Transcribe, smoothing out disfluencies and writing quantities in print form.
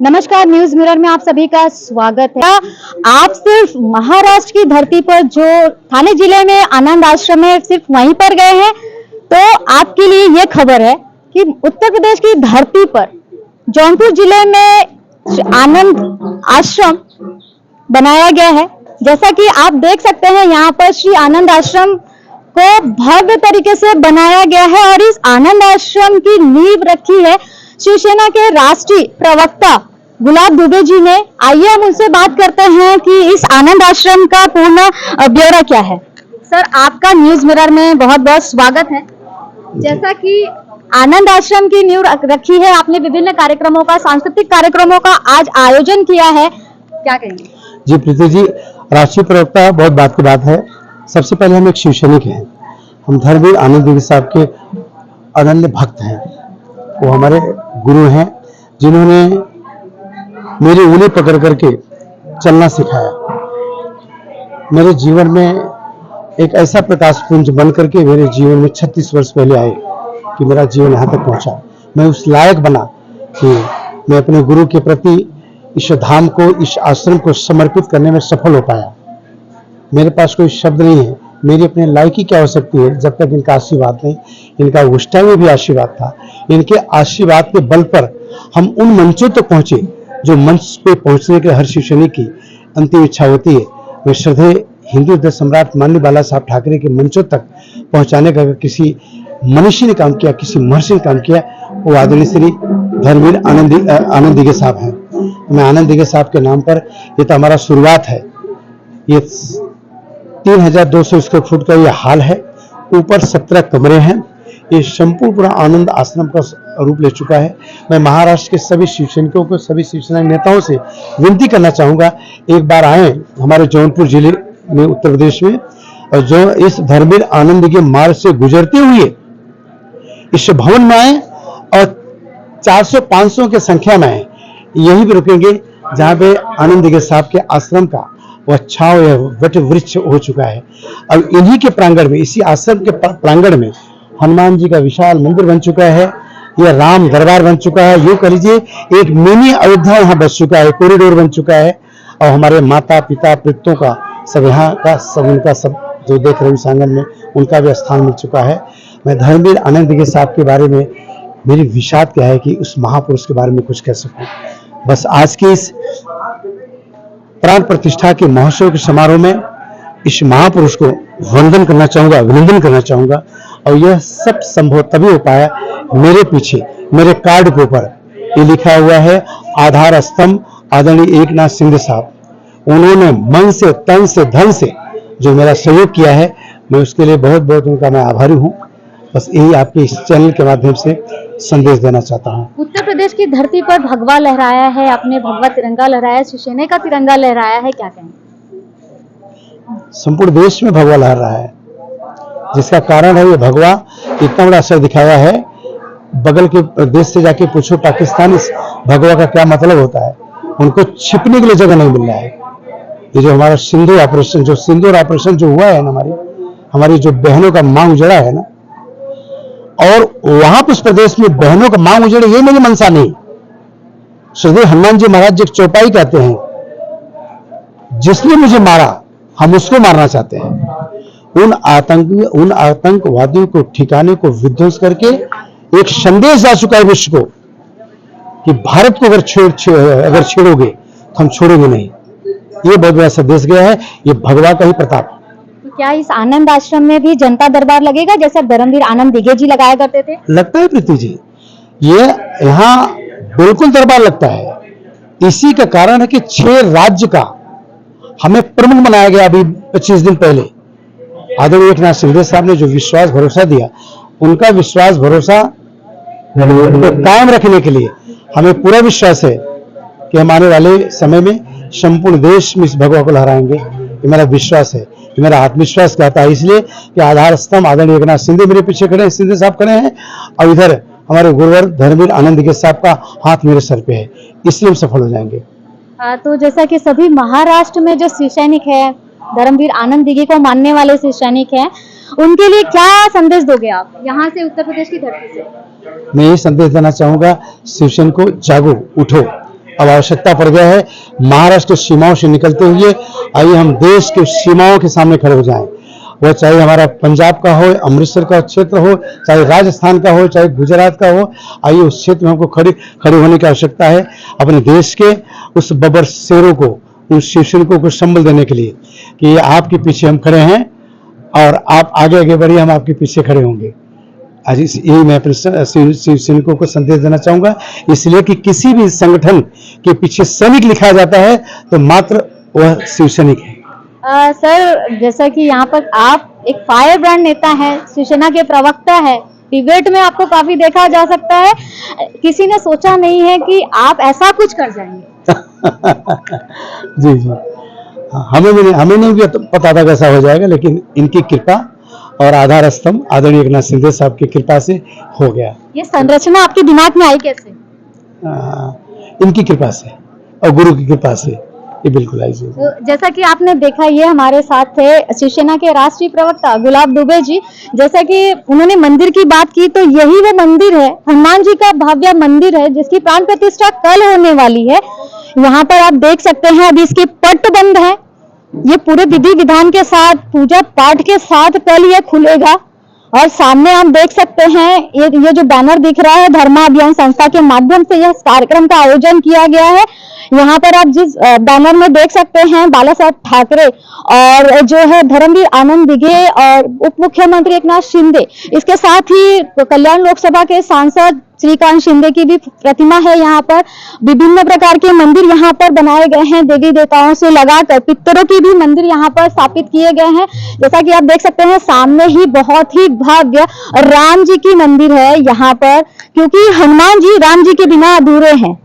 नमस्कार, news mirror में आप सभी का स्वागत है। आप सिर्फ महाराष्ट्र की धरती पर जो ठाणे जिले में आनंद आश्रम है, सिर्फ वहीं पर गए हैं, तो आपके लिए ये खबर है कि उत्तर प्रदेश की धरती पर जौनपुर जिले में आनंद आश्रम बनाया गया है। जैसा कि आप देख सकते हैं, यहाँ पर श्री आनंद आश्रम को भव्य तरीके से बनाया गया है और इस आनंद आश्रम की नींव रखी है शिवसेना के राष्ट्रीय प्रवक्ता गुलाब दुबे जी ने। आइए हम उनसे बात करते हैं कि इस आनंद आश्रम का पूर्ण ब्यौरा क्या है। सर, आपका न्यूज मिरर में बहुत बहुत स्वागत है। जैसा कि आनंद आश्रम की नींव रखी है, आपने विभिन्न कार्यक्रमों का, सांस्कृतिक कार्यक्रमों का आज आयोजन किया है, क्या कहेंगे? जी प्रीति जी, राष्ट्रीय प्रवक्ता बहुत बात की बात है। सबसे पहले हम एक शिवसैनिक हैं। हम धर्मवीर आनंद दिघे साहब के अनन्य भक्त हैं। वो हमारे गुरु हैं, जिन्होंने मेरी उंगली पकड़ करके चलना सिखाया। मेरे जीवन में एक ऐसा प्रकाश पुंज बन करके मेरे जीवन में 36 वर्ष पहले आए कि मेरा जीवन यहाँ तक पहुँचा। मैं उस लायक बना कि मैं अपने गुरु के प्रति इस धाम को, इस आश्रम को समर्पित करने में सफल हो पाया। मेरे पास कोई शब्द नहीं है। मेरी अपने लायकी क्या हो सकती है जब तक इनका आशीर्वाद नहीं। इनका उस टाइम में भी आशीर्वाद था। इनके आशीर्वाद के बल पर हम उन मंचों तक पहुंचे जो मंच पे पहुंचने के हर शिवसैनिक की अंतिम इच्छा होती है। मैं श्रद्धेय हिंदू हृदय सम्राट माननीय बाला साहब ठाकरे के मंचों तक पहुंचाने का अगर किसी मनुष्य ने काम किया, किसी महर्षि ने काम किया, वो आदरणीय श्री धर्मवीर आनंद दिघे साहब हैं। मैं आनंद दिघे साहब के नाम पर, ये तो हमारा शुरुआत है। ये 3200 स्क्वायर फुट का ये हॉल है। ऊपर 17 कमरे हैं। ये संपूर्ण पूरा आनंद आश्रम का रूप ले चुका है। मैं महाराष्ट्र के सभी शिवसैनिकों को, सभी शिवसेना नेताओं से विनती करना चाहूंगा, एक बार आए हमारे जौनपुर जिले में, उत्तर प्रदेश में, और जो इस धर्मवीर आनंद के मार्ग से गुजरते हुए इस भवन में आए और 400-500 की संख्या में आए। यही भी रुकेंगे जहां पे आनंद दिघे साहब के आश्रम का वह छाव या वट वृक्ष हो चुका है। और इन्हीं के प्रांगण में, इसी आश्रम के प्रांगण में हनुमान जी का विशाल मंदिर बन चुका है। यह राम दरबार बन चुका है। यूं कह लीजिए एक मिनी अयोध्या यहाँ बच चुका है। कॉरिडोर बन चुका है और हमारे माता पिता पितरों का सब यहाँ का सब, उनका सब जो देख रहे इस आंगन में, उनका भी स्थान मिल चुका है। मैं धर्मवीर आनंद दिघे साहब के बारे में मेरी विषाद क्या है कि उस महापुरुष के बारे में कुछ कह सकूं। बस आज की इस प्राण प्रतिष्ठा के महोत्सव के समारोह में इस महापुरुष को वंदन करना चाहूंगा, अभिनंदन करना चाहूंगा। और यह सब संभव तभी हो पाया, मेरे पीछे मेरे कार्ड के ऊपर ये लिखा हुआ है, आधार स्तंभ आदरणीय एकनाथ शिंदे साहब। उन्होंने मन से, तन से, धन से जो मेरा सहयोग किया है, मैं उसके लिए बहुत बहुत उनका मैं आभारी हूँ। बस यही आपके इस चैनल के माध्यम से संदेश देना चाहता हूँ। उत्तर प्रदेश की धरती पर भगवा लहराया है, अपने भगवा तिरंगा लहराया, शिवसेना का तिरंगा लहराया है, क्या कहेंगे? संपूर्ण देश में भगवा लहर रहा है, जिसका कारण है ये भगवा इतना बड़ा असर दिखाया है। बगल के देश से जाके पूछो पाकिस्तान, इस भगवा का क्या मतलब होता है। उनको छिपने के लिए जगह नहीं मिल रहा है। ये जो हमारा सिंदूर ऑपरेशन जो हुआ है ना, हमारी जो बहनों का मांग उजड़ा है ना, और वहां पर उस प्रदेश में बहनों का मांग उजड़े, ये मेरी मनसा नहीं। श्री हनुमान जी महाराज जी चौपाई कहते हैं, जिसने मुझे मारा हम उसको मारना चाहते हैं। उन आतंकवादियों को, ठिकाने को विध्वंस करके एक संदेश जा चुका है विश्व को कि भारत को अगर छेड़ोगे तो हम छोड़ेंगे नहीं। ये बहुत बड़ा संदेश गया है। ये भगवा का ही प्रताप। क्या इस आनंद आश्रम में भी जनता दरबार लगेगा, जैसे धर्मवीर आनंद दिघे जी लगाया करते थे? लगता है प्रीति जी, ये यहाँ बिल्कुल दरबार लगता है। इसी का कारण है कि 6 राज्य का हमें प्रमुख बनाया गया। अभी 25 दिन पहले आदरणीय एकनाथ शिंदे साहब ने जो विश्वास भरोसा दिया, उनका विश्वास भरोसा कायम रखने के लिए हमें पूरा विश्वास है कि हम आने वाले समय में संपूर्ण देश में इस भगवा को लहराएंगे। ये मेरा विश्वास है, ये मेरा आत्मविश्वास कहता है। इसलिए कि आधार स्तंभ आदरणीय एकनाथ शिंदे मेरे पीछे खड़े हैं, शिंदे साहब खड़े हैं, और इधर हमारे गुरुवर धर्मवीर आनंद दिघे साहब का हाथ मेरे सर पे है। इसलिए हम सफल हो जाएंगे। तो जैसा कि सभी महाराष्ट्र में जो शिवसैनिक है, धर्मवीर आनंद दिघे को मानने वाले शिवसैनिक हैं, उनके लिए क्या संदेश दोगे आप यहाँ से, उत्तर प्रदेश की धरती से? मैं ये संदेश देना चाहूंगा, शिवसेना को जागो, उठो, अब आवश्यकता पड़ गया है। महाराष्ट्र की सीमाओं से निकलते हुए आइए हम देश की सीमाओं के सामने खड़े हो जाएं। वह चाहे हमारा पंजाब का हो, अमृतसर का क्षेत्र हो, चाहे राजस्थान का हो, चाहे गुजरात का हो, आइए उस क्षेत्र में हमको खड़े होने की आवश्यकता है, अपने देश के उस बब्बर शेरों को, उस शिवसैनिकों को संबल देने के लिए कि आपके पीछे हम खड़े हैं और आप आगे आगे बढ़िए, हम आपके पीछे खड़े होंगे। आज यही मैं अपने शिवसैनिकों को संदेश देना चाहूंगा, इसलिए कि किसी भी संगठन के पीछे सैनिक लिखा जाता है तो मात्र वह शिवसैनिक है। सर, जैसा कि यहाँ पर आप एक फायर ब्रांड नेता है, शिवसेना के प्रवक्ता है, डिबेट में आपको काफी देखा जा सकता है, किसी ने सोचा नहीं है कि आप ऐसा कुछ कर जाएंगे। जी जी, हमें नहीं भी पता था कैसा हो जाएगा, लेकिन इनकी कृपा और आधार स्तंभ आदरणीय एकनाथ शिंदे साहब की कृपा से हो गया। ये संरचना आपके दिमाग में आई कैसे? इनकी कृपा से और गुरु की कृपा से ये बिल्कुल आई। तो जैसा कि आपने देखा, ये हमारे साथ थे शिवसेना के राष्ट्रीय प्रवक्ता गुलाब दुबे जी। जैसा कि उन्होंने मंदिर की बात की, तो यही वो मंदिर है, हनुमान जी का भव्य मंदिर है, जिसकी प्राण प्रतिष्ठा कल होने वाली है। यहाँ पर आप देख सकते हैं, अभी इसके पट बंद है। ये पूरे विधि विधान के साथ, पूजा पाठ के साथ कल ये खुलेगा। और सामने आप देख सकते हैं, ये जो बैनर दिख रहा है, धर्मा अभियान संस्था के माध्यम से यह कार्यक्रम का आयोजन किया गया है। यहाँ पर आप जिस बैनर में देख सकते हैं, बाला साहब ठाकरे और जो है धर्मवीर आनंद दिघे और उप मुख्यमंत्री एकनाथ शिंदे, इसके साथ ही कल्याण लोकसभा के सांसद श्रीकांत शिंदे की भी प्रतिमा है। यहाँ पर विभिन्न प्रकार के मंदिर यहाँ पर बनाए गए हैं, देवी देवताओं से लगाकर पितरों की भी मंदिर यहाँ पर स्थापित किए गए हैं। जैसा कि आप देख सकते हैं, सामने ही बहुत ही भव्य राम जी की मंदिर है यहाँ पर, क्योंकि हनुमान जी राम जी के बिना अधूरे हैं।